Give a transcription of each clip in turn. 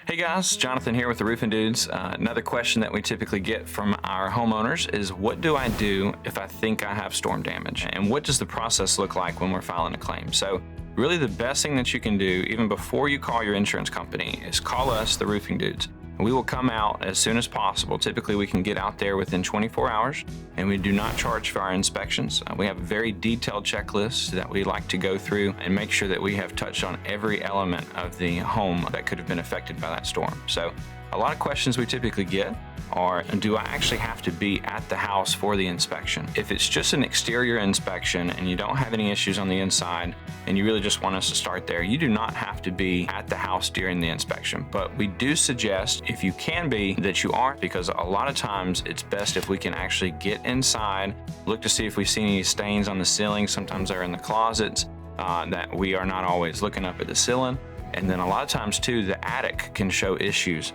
Hey guys, Jonathan here with the Roofing Dudes. Another question that we typically get from our homeowners is, what do I do if I think I have storm damage? And what does the process look like when we're filing a claim? So really the best thing that you can do, even before you call your insurance company, is call us, the Roofing Dudes. We will come out as soon as possible. Typically we can get out there within 24 hours, and we do not charge for our inspections. We have a very detailed checklist that we like to go through and make sure that we have touched on every element of the home that could have been affected by that storm. So a lot of questions we typically get are, do I actually have to be at the house for the inspection? If it's just an exterior inspection and you don't have any issues on the inside and you really just want us to start there, you do not have to be at the house during the inspection. But we do suggest, if you can be, that you are, because a lot of times it's best if we can actually get inside, look to see if we see any stains on the ceiling. Sometimes they're in the closets, that we are not always looking up at the ceiling. And then a lot of times too, the attic can show issues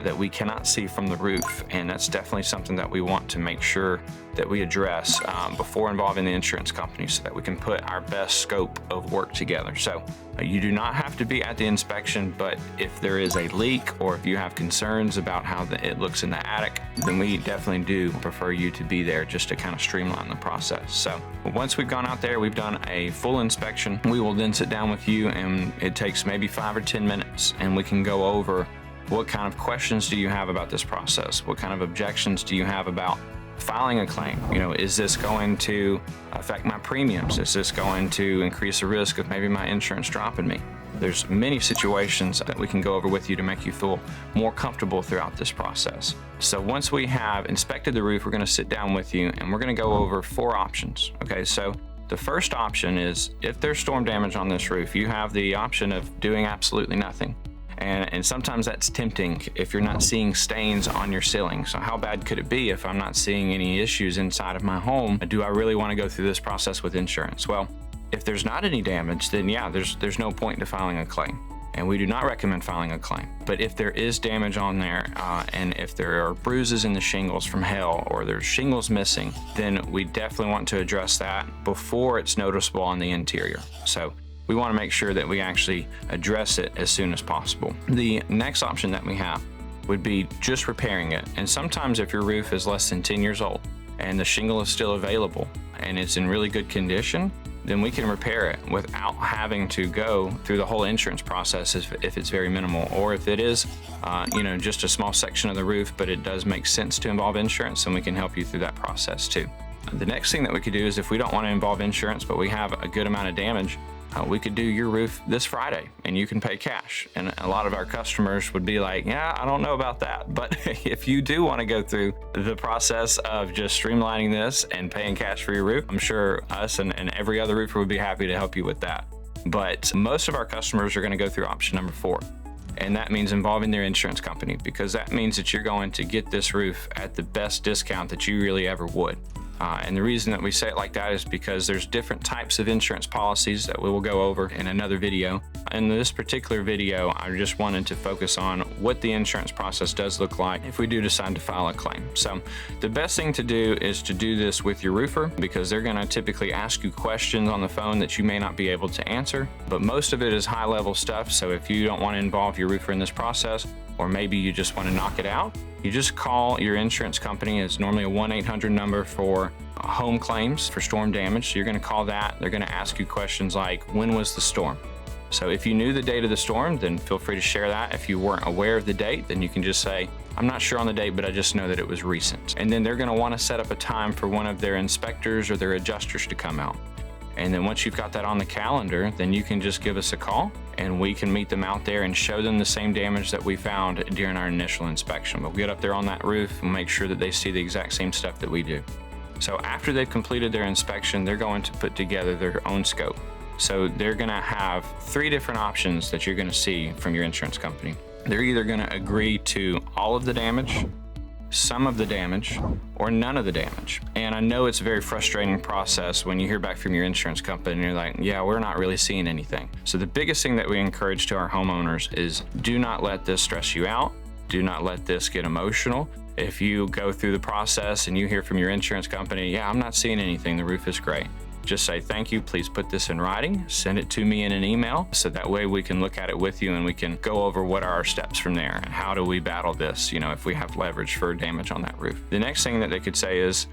that we cannot see from the roof. And that's definitely something that we want to make sure that we address before involving the insurance company, so that we can put our best scope of work together. So you do not have to be at the inspection, but if there is a leak or if you have concerns about how it looks in the attic, then we definitely do prefer you to be there just to kind of streamline the process. So once we've gone out there, we've done a full inspection, we will then sit down with you, and it takes maybe 5 or 10 minutes, and we can go over what kind of questions do you have about this process? What kind of objections do you have about filing a claim? You know, is this going to affect my premiums? Is this going to increase the risk of maybe my insurance dropping me? There's many situations that we can go over with you to make you feel more comfortable throughout this process. So once we have inspected the roof, we're going to sit down with you and we're going to go over 4 options. Okay, so the first option is, if there's storm damage on this roof, you have the option of doing absolutely nothing. And sometimes that's tempting if you're not seeing stains on your ceiling. So how bad could it be if I'm not seeing any issues inside of my home? Do I really want to go through this process with insurance? Well, if there's not any damage, then yeah, there's no point to filing a claim. And we do not recommend filing a claim. But if there is damage on there, and if there are bruises in the shingles from hail, or there's shingles missing, then we definitely want to address that before it's noticeable on the interior. So we want to make sure that we actually address it as soon as possible. The next option that we have would be just repairing it. And sometimes if your roof is less than 10 years old and the shingle is still available and it's in really good condition, then we can repair it without having to go through the whole insurance process if it's very minimal. Or if it is, just a small section of the roof, but it does make sense to involve insurance, then we can help you through that process too. The next thing that we could do is, if we don't want to involve insurance, but we have a good amount of damage, we could do your roof this Friday and you can pay cash. And a lot of our customers would be like, yeah, I don't know about that. But if you do want to go through the process of just streamlining this and paying cash for your roof, I'm sure us and every other roofer would be happy to help you with that. But most of our customers are going to go through option number 4. And that means involving their insurance company, because that means that you're going to get this roof at the best discount that you really ever would. And the reason that we say it like that is because there's different types of insurance policies that we will go over in another video. In this particular video, I just wanted to focus on what the insurance process does look like if we do decide to file a claim. So the best thing to do is to do this with your roofer, because they're going to typically ask you questions on the phone that you may not be able to answer. But most of it is high-level stuff. So if you don't want to involve your roofer in this process, or maybe you just want to knock it out, you just call your insurance company. It's normally a 1-800 number for home claims for storm damage. So you're going to call that. They're going to ask you questions like, when was the storm? So if you knew the date of the storm, then feel free to share that. If you weren't aware of the date, then you can just say, I'm not sure on the date, but I just know that it was recent. And then they're going to want to set up a time for one of their inspectors or their adjusters to come out. And then once you've got that on the calendar, then you can just give us a call and we can meet them out there and show them the same damage that we found during our initial inspection. We'll get up there on that roof and make sure that they see the exact same stuff that we do. So after they've completed their inspection, they're going to put together their own scope. So they're going to have 3 different options that you're going to see from your insurance company. They're either going to agree to all of the damage, some of the damage, or none of the damage. And I know it's a very frustrating process when you hear back from your insurance company and you're like, yeah, we're not really seeing anything. So the biggest thing that we encourage to our homeowners is, do not let this stress you out. Do not let this get emotional. If you go through the process and you hear from your insurance company, yeah, I'm not seeing anything, the roof is great, just say, thank you, please put this in writing, send it to me in an email, so that way we can look at it with you and we can go over what are our steps from there and how do we battle this, if we have leverage for damage on that roof. The next thing that they could say is,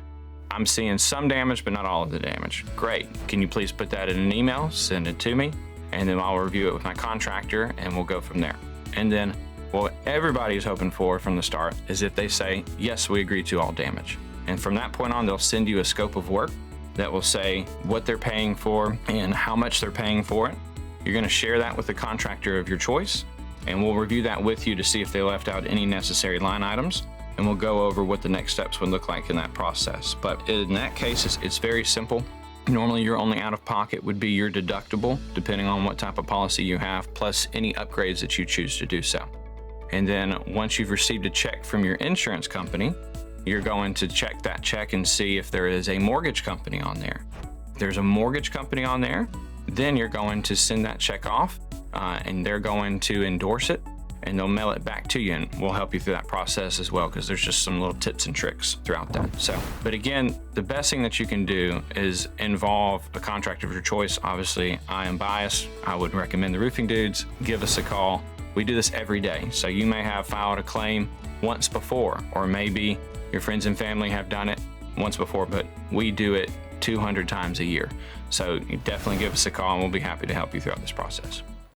I'm seeing some damage, but not all of the damage. Great, can you please put that in an email, send it to me, and then I'll review it with my contractor and we'll go from there. And then what everybody is hoping for from the start is if they say, yes, we agree to all damage. And from that point on, they'll send you a scope of work that will say what they're paying for and how much they're paying for it. You're gonna share that with the contractor of your choice, and we'll review that with you to see if they left out any necessary line items, and we'll go over what the next steps would look like in that process. But in that case, it's very simple. Normally, your only out-of-pocket would be your deductible, depending on what type of policy you have, plus any upgrades that you choose to do so. And then once you've received a check from your insurance company, you're going to check that check and see if there is a mortgage company on there. If there's a mortgage company on there, then you're going to send that check off and they're going to endorse it and they'll mail it back to you, and we'll help you through that process as well, because there's just some little tips and tricks throughout that. But again, the best thing that you can do is involve a contractor of your choice. Obviously, I am biased. I would recommend the Roofing Dudes. Give us a call. We do this every day. So you may have filed a claim once before, or maybe your friends and family have done it once before, but we do it 200 times a year. So you definitely give us a call and we'll be happy to help you throughout this process.